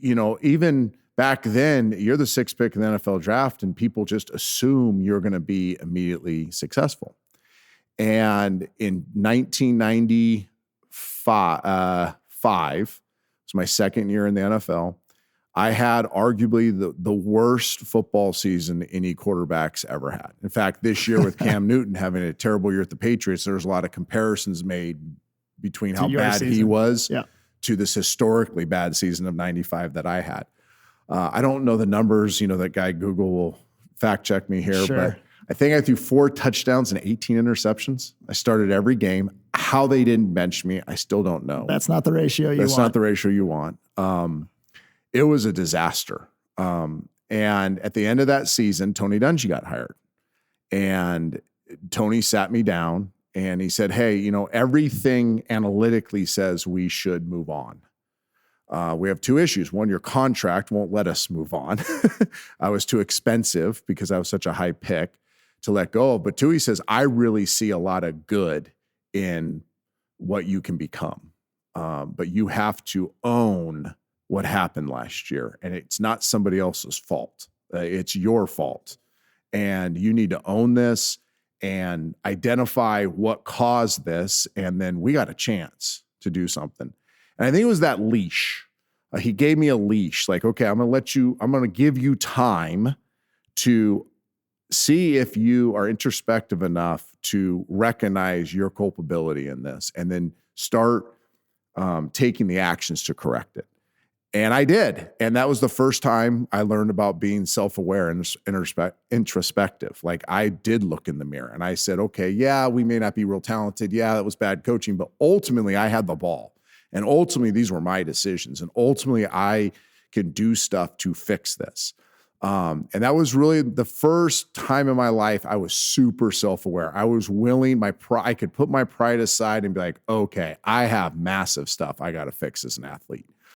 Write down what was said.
Even back then, you're the sixth pick in the NFL draft, and people just assume you're going to be immediately successful. And in 1995, it's my second year in the NFL, I had arguably the worst football season any quarterbacks ever had. In fact, this year with Cam Newton having a terrible year at the Patriots, there's a lot of comparisons made between how bad he was to this historically bad season of 95 that I had. I don't know the numbers. That guy Google will fact check me here, but I think I threw 4 touchdowns and 18 interceptions. I started every game. How they didn't bench me, I still don't know. That's not the ratio you want. That's not the ratio you want. It was a disaster. And at the end of that season, Tony Dungy got hired. And Tony sat me down and he said, hey, everything analytically says we should move on. We have 2 issues. One, your contract won't let us move on. I was too expensive because I was such a high pick to let go of. But 2, he says, I really see a lot of good in what you can become. But you have to own what happened last year. And it's not somebody else's fault. It's your fault. And you need to own this and identify what caused this. And then we got a chance to do something. And I think it was that leash. He gave me a leash. Like, okay, I'm going to give you time to see if you are introspective enough to recognize your culpability in this and then start taking the actions to correct it. And I did. And that was the first time I learned about being self-aware and introspective. Like, I did look in the mirror and I said, okay, yeah, we may not be real talented. Yeah, that was bad coaching, but ultimately I had the ball. And ultimately these were my decisions. And ultimately I could do stuff to fix this. And that was really the first time in my life I was super self-aware. I was willing, I could put my pride aside and be like, okay, I have massive stuff I got to fix as an athlete.